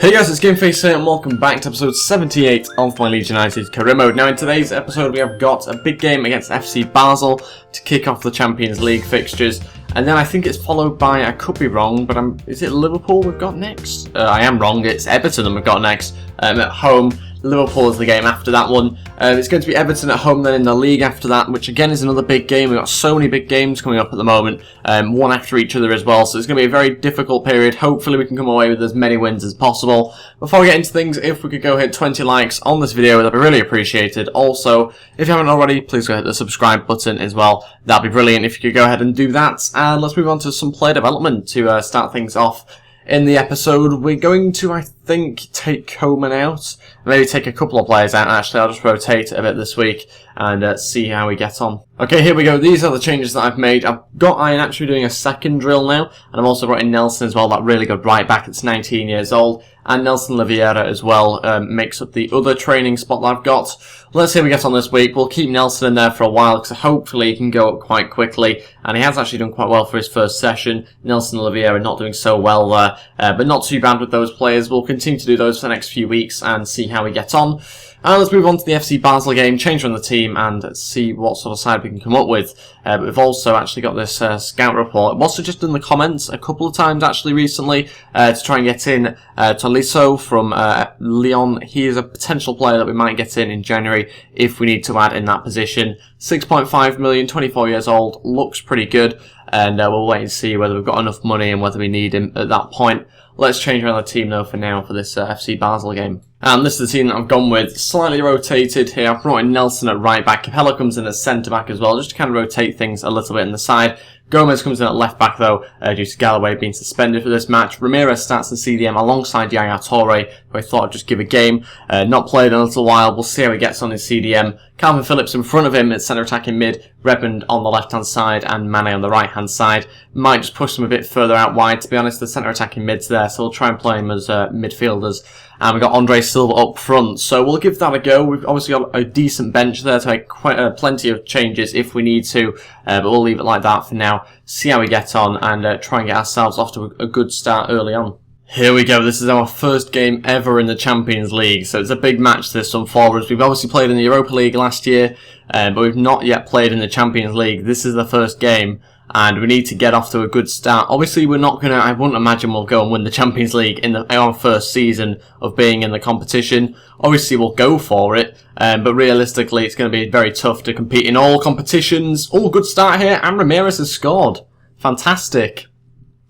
Hey guys, it's GameFace here and welcome back to episode 78 of my Leeds United career mode. Now in today's episode we have got a big game against FC Basel to kick off the Champions League fixtures, and then I think it's followed by, I could be wrong, but is it Liverpool we've got next? I am wrong, it's Everton we've got next at home. Liverpool is the game after that one. It's going to be Everton at home then in the league after that, which again is another big game. We've got so many big games coming up at the moment, one after each other as well, so it's going to be a very difficult period. Hopefully we can come away with as many wins as possible. Before we get into things, if we could go hit 20 likes on this video, that'd be really appreciated. Also, if you haven't already, please go hit the subscribe button as well. That'd be brilliant if you could go ahead and do that. And let's move on to some player development to start things off. In the episode, we're going to, I think, take Coman out. Maybe take a couple of players out, actually. I'll just rotate a bit this week and see how we get on. Okay, here we go. These are the changes that I've made. I've got Ian actually doing a second drill now, and I've also brought in Nelson as well, that really good right back. It's 19 years old. And Nelson Oliveira as well makes up the other training spot that I've got. Let's see how we get on this week. We'll keep Nelson in there for a while because hopefully he can go up quite quickly. And he has actually done quite well for his first session. Nelson Oliveira not doing so well there, but not too bad with those players. We'll continue to do those for the next few weeks and see how we get on. Let's move on to the FC Basel game, change around the team and see what sort of side we can come up with. But we've also actually got this scout report. I've also just done the comments a couple of times actually recently to try and get in Tolisso from Lyon. He is a potential player that we might get in January if we need to add in that position. 6.5 million, 24 years old, looks pretty good. And we'll wait and see whether we've got enough money and whether we need him at that point. Let's change around the team though for now for this FC Basel game. And this is the team that I've gone with. Slightly rotated here. I've brought in Nelson at right back. Capella comes in as centre back as well, just to kind of rotate things a little bit in the side. Gomez comes in at left back though, due to Galloway being suspended for this match. Ramirez starts in CDM alongside Yaya Toure, who I thought I'd just give a game. Not played in a little while. We'll see how he gets on in CDM. Calvin Phillips in front of him at centre attacking mid. Redmond on the left hand side and Mane on the right hand side. Might just push them a bit further out wide, to be honest. The centre attacking mid's there, so we'll try and play him as midfielders. And we've got Andre Silva up front, so we'll give that a go. We've obviously got a decent bench there to make plenty of changes if we need to, but we'll leave it like that for now. See how we get on and try and get ourselves off to a good start early on. Here we go, this is our first game ever in the Champions League, so it's a big match this one for us. We've obviously played in the Europa League last year, but we've not yet played in the Champions League. This is the first game, and we need to get off to a good start. Obviously, we're not I wouldn't imagine we'll go and win the Champions League in our first season of being in the competition. Obviously, we'll go for it, but realistically, it's going to be very tough to compete in all competitions. Oh, good start here, and Ramirez has scored. Fantastic.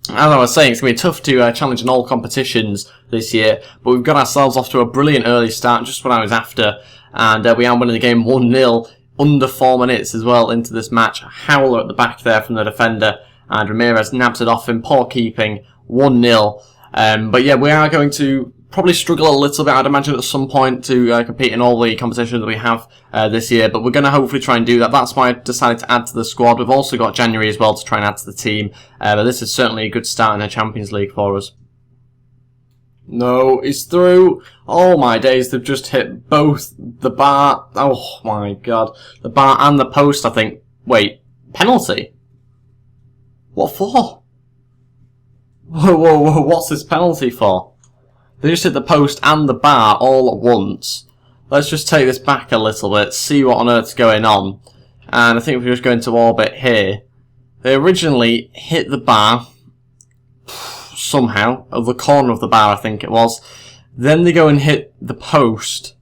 As I was saying, it's going to be tough to challenge in all competitions this year, but we've got ourselves off to a brilliant early start, just what I was after, and we are winning the game 1-0. Under 4 minutes as well into this match. Howler at the back there from the defender, and Ramirez nabs it off in poor keeping, 1-0. But yeah, we are going to probably struggle a little bit, I'd imagine, at some point to compete in all the competitions that we have this year, but we're going to hopefully try and do that. That's why I decided to add to the squad. We've also got January as well to try and add to the team, but this is certainly a good start in the Champions League for us. No, he's through. Oh my days, they've just hit both the bar. Oh my god. The bar and the post, I think. Wait, penalty? What for? Whoa, what's this penalty for? They just hit the post and the bar all at once. Let's just take this back a little bit, see what on earth's going on. And I think if we just go into orbit here, they originally hit the bar somehow, of the corner of the bar I think it was. Then they go and hit the post.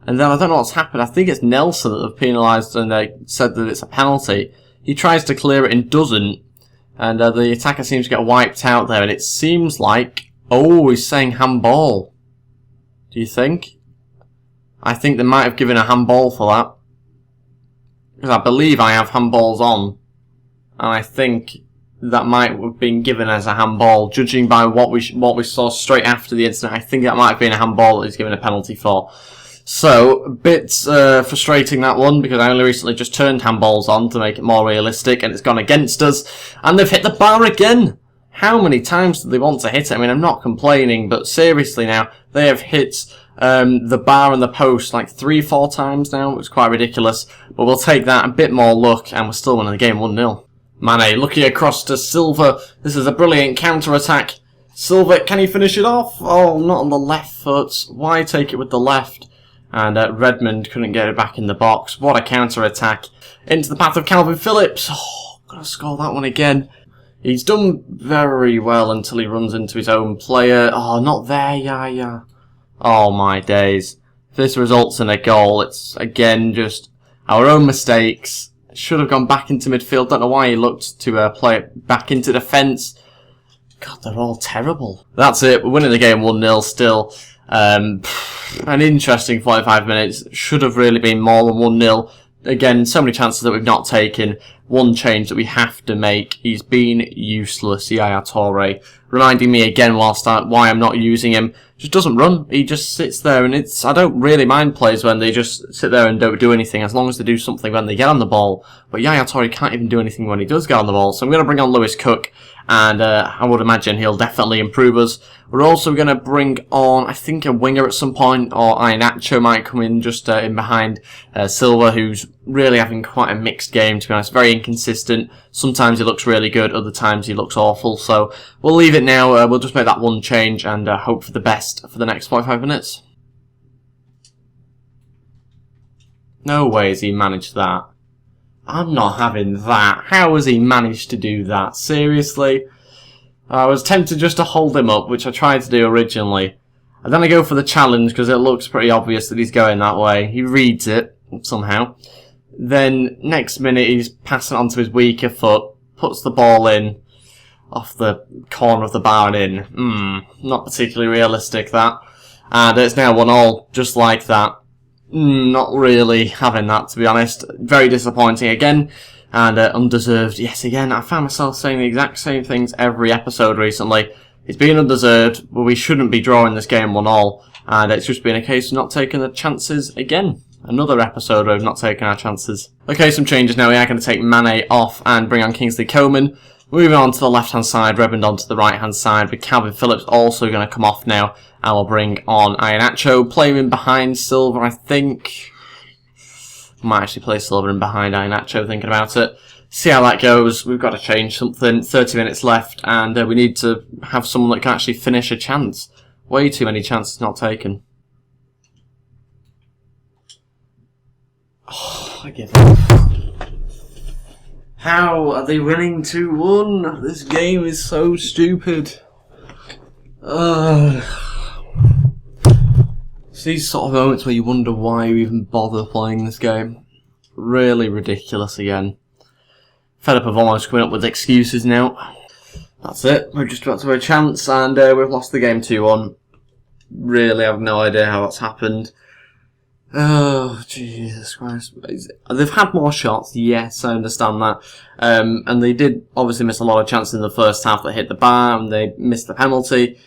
And then I don't know what's happened. I think it's Nelson that they've penalised and they said that it's a penalty. He tries to clear it and doesn't. And the attacker seems to get wiped out there. And it seems like, oh, he's saying handball. Do you think? I think they might have given a handball for that. Because I believe I have handballs on. And I think that might have been given as a handball, judging by what we saw straight after the incident. I think that might have been a handball that he's given a penalty for. So, a bit frustrating that one, because I only recently just turned handballs on to make it more realistic, and it's gone against us. And they've hit the bar again! How many times do they want to hit it? I mean, I'm not complaining, but seriously now, they have hit the bar and the post like 3-4 times now. It's quite ridiculous, but we'll take that, a bit more luck, and we're still winning the game 1-0. Mane looking across to Silva. This is a brilliant counter-attack. Silva, can he finish it off? Oh, not on the left foot. Why take it with the left? And Redmond couldn't get it back in the box. What a counter-attack. Into the path of Calvin Phillips. Oh, gotta score that one again. He's done very well until he runs into his own player. Oh, not there, yeah. Oh, my days. If this results in a goal, it's, again, just our own mistakes. Should have gone back into midfield. Don't know why he looked to play it back into defence. God, they're all terrible. That's it. We're winning the game 1-0 still. An interesting 45 minutes. Should have really been more than 1-0. Again, so many chances that we've not taken. One change that we have to make. He's been useless, Yaya Toure. Reminding me again whilst why I'm not using him. Just doesn't run. He just sits there, and I don't really mind players when they just sit there and don't do anything, as long as they do something when they get on the ball. But Yaya Toure can't even do anything when he does get on the ball. So I'm going to bring on Lewis Cook, and I would imagine he'll definitely improve us. We're also going to bring on, I think, a winger at some point, or Iheanacho might come in just in behind Silva, who's really having quite a mixed game, to be honest. Very inconsistent. Sometimes he looks really good, other times he looks awful. So we'll leave it now. We'll just make that one change and hope for the best for the next 45 minutes. No way has he managed that. I'm not having that. How has he managed to do that? Seriously? I was tempted just to hold him up, which I tried to do originally. And then I go for the challenge because it looks pretty obvious that he's going that way. He reads it, somehow. Then, next minute, he's passing on to his weaker foot, puts the ball in, off the corner of the bar and in. Not particularly realistic, that. And it's now 1-1, just like that. Not really having that, to be honest. Very disappointing again. And undeserved. Yes, again, I found myself saying the exact same things every episode recently. It's been undeserved, but we shouldn't be drawing this game 1-1. And it's just been a case of not taking the chances again. Another episode of not taking our chances. Okay, some changes now. We are going to take Mane off and bring on Kingsley Coman. Moving on to the left-hand side, Redmond onto the right-hand side, with Calvin Phillips also going to come off now. And we'll bring on Iheanacho, play him in behind Silva, I think. Might actually play Silva in behind Iheanacho, thinking about it. See how that goes. We've got to change something. 30 minutes left, and we need to have someone that can actually finish a chance. Way too many chances not taken. Oh, I give up. How are they winning 2-1? This game is so stupid. It's these sort of moments where you wonder why you even bother playing this game. Really ridiculous again. Fed up of almost coming up with excuses now. That's it. We're just about to have a chance, and we've lost the game 2-1. Really have no idea how that's happened. Oh, Jesus Christ. They've had more shots, yes, I understand that. And they did obviously miss a lot of chances in the first half that hit the bar, and they missed the penalty.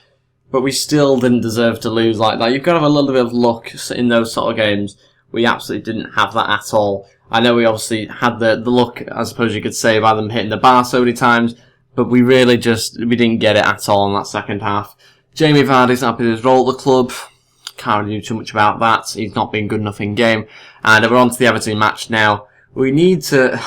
But we still didn't deserve to lose like that. You've got to have a little bit of luck in those sort of games. We absolutely didn't have that at all. I know we obviously had the luck, I suppose you could say, by them hitting the bar so many times, but we really we didn't get it at all in that second half. Jamie Vardy's not happy with his role at the club. Can't really do too much about that. He's not been good enough in game. And we're on to the Everton match now. We need to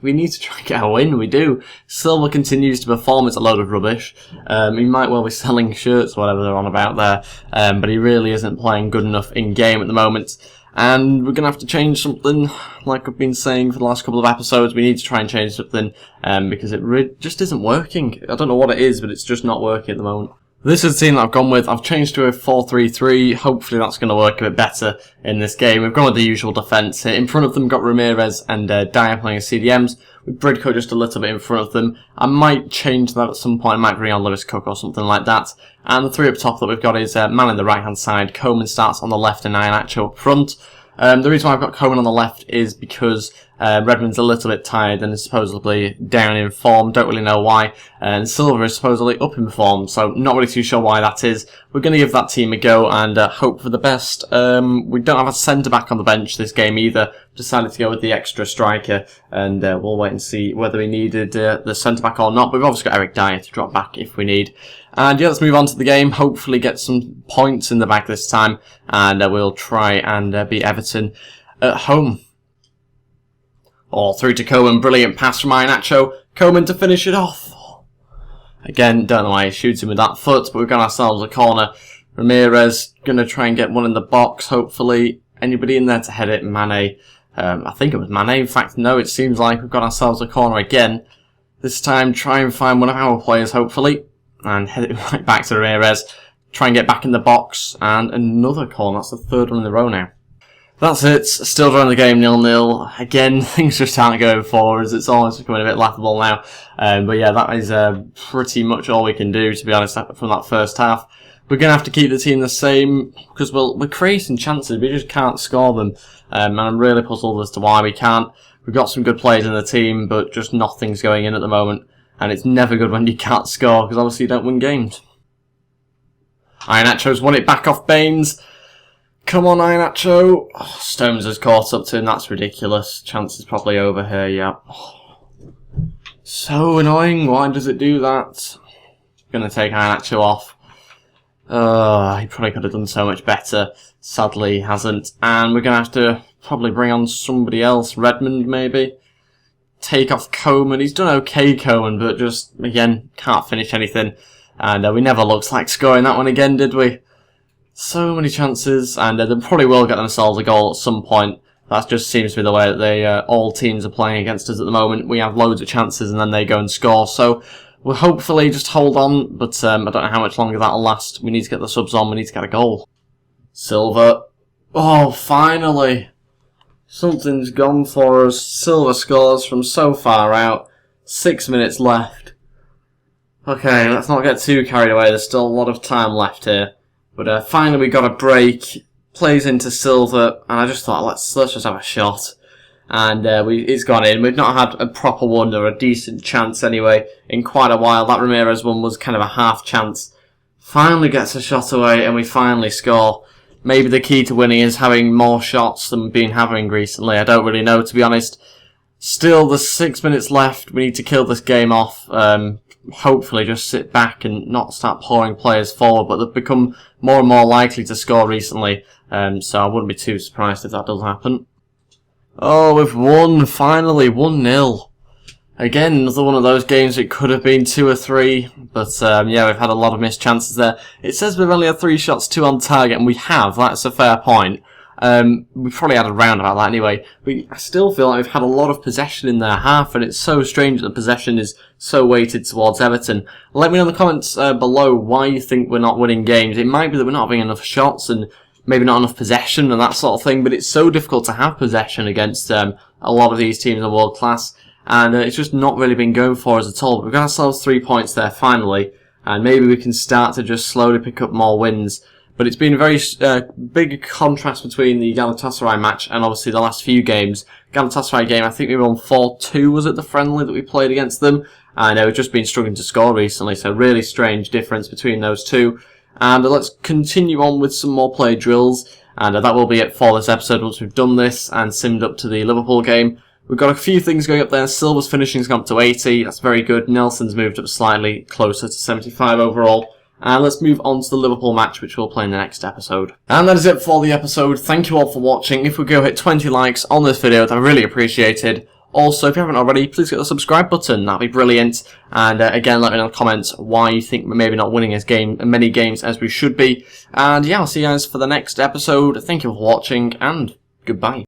try and get a win. We do. Silva continues to perform. It's a load of rubbish. He might well be selling shirts, whatever they're on about there. But he really isn't playing good enough in game at the moment. And we're going to have to change something, like I've been saying for the last couple of episodes. We need to try and change something, because it just isn't working. I don't know what it is, but it's just not working at the moment. This is the team that I've gone with. I've changed to a 4-3-3. Hopefully that's going to work a bit better in this game. We've gone with the usual defence here. In front of them, we've got Ramirez and Dyer playing as CDMs, with Bridco just a little bit in front of them. I might change that at some point. I might bring on Lewis Cook or something like that. And the three up top that we've got is Man on the right-hand side. Coman starts on the left and Iheanacho up front. The reason why I've got Coman on the left is because Redmond's a little bit tired and is supposedly down in form. Don't really know why. And Silva is supposedly up in form, so not really too sure why that is. We're going to give that team a go and hope for the best. We don't have a centre-back on the bench this game either. Decided to go with the extra striker, and we'll wait and see whether we needed the centre-back or not. But we've obviously got Eric Dyer to drop back if we need. And yeah, let's move on to the game. Hopefully get some points in the bag this time. And we'll try and beat Everton at home. All through to Coman. Brilliant pass from Iheanacho. Coman to finish it off. Again, don't know why he's shooting with that foot, but we've got ourselves a corner. Ramirez going to try and get one in the box, hopefully. Anybody in there to head it? Mane. I think it was Mane. In fact, no, it seems like we've got ourselves a corner again. This time, try and find one of our players, hopefully. And head it right back to Ramirez. Try and get back in the box. And another corner. That's the third one in a row now. That's it. Still drawing the game 0-0. Again, things just aren't going forward. It's almost becoming a bit laughable now. But yeah, that is pretty much all we can do, to be honest, from that first half. We're going to have to keep the team the same, because we're creating chances, we just can't score them. And I'm really puzzled as to why we can't. We've got some good players in the team, but just nothing's going in at the moment. And it's never good when you can't score, because obviously you don't win games. Iheanacho's won it back off Baines. Come on, Iheanacho. Oh, Stones has caught up to him. That's ridiculous. Chance is probably over here, yeah. Oh, so annoying. Why does it do that? Going to take Iheanacho off. He probably could have done so much better. Sadly, he hasn't. And we're going to have to probably bring on somebody else. Redmond, maybe. Take off Coman. He's done okay, Coman, but just, again, can't finish anything. And we never looked like scoring that one again, did we? So many chances, and they probably will get themselves a goal at some point. That just seems to be the way that all teams are playing against us at the moment. We have loads of chances, and then they go and score. So we'll hopefully just hold on, but I don't know how much longer that'll last. We need to get the subs on. We need to get a goal. Silva. Oh, finally. Something's gone for us. Silva scores from so far out. 6 minutes left. Okay, let's not get too carried away. There's still a lot of time left here. But finally we got a break, plays into Silva, and I just thought, let's just have a shot. And it's gone in. We've not had a proper one, or a decent chance anyway, in quite a while. That Ramirez one was kind of a half chance. Finally gets a shot away, and we finally score. Maybe the key to winning is having more shots than we've been having recently. I don't really know, to be honest. Still, there's 6 minutes left. We need to kill this game off. Hopefully just sit back and not start pouring players forward, but they've become more and more likely to score recently, so I wouldn't be too surprised if that does happen. Oh, we've won, finally, 1-0. Again, another one of those games it could have been 2 or 3, but yeah, we've had a lot of missed chances there. It says we've only had 3 shots, 2 on target, and we have, that's a fair point. We've probably had a round about that anyway. I still feel like we've had a lot of possession in their half, and it's so strange that the possession is so weighted towards Everton. Let me know in the comments below why you think we're not winning games. It might be that we're not having enough shots and maybe not enough possession and that sort of thing, but it's so difficult to have possession against a lot of these teams in world class, and it's just not really been going for us at all. But we've got ourselves 3 points there finally, and maybe we can start to just slowly pick up more wins. But it's been a very big contrast between the Galatasaray match and obviously the last few games. Galatasaray game, I think we won 4-2, was it, the friendly that we played against them? And we've just been struggling to score recently, so really strange difference between those two. And let's continue on with some more play drills. And that will be it for this episode once we've done this and simmed up to the Liverpool game. We've got a few things going up there. Silva's finishing's gone up to 80, that's very good. Nelson's moved up slightly, closer to 75 overall. And let's move on to the Liverpool match, which we'll play in the next episode. And that is it for the episode. Thank you all for watching. If we go hit 20 likes on this video, that'd really appreciated. Also, if you haven't already, please hit the subscribe button. That'd be brilliant. And again, let me know in the comments why you think we're maybe not winning as many games as we should be. And yeah, I'll see you guys for the next episode. Thank you for watching, and goodbye.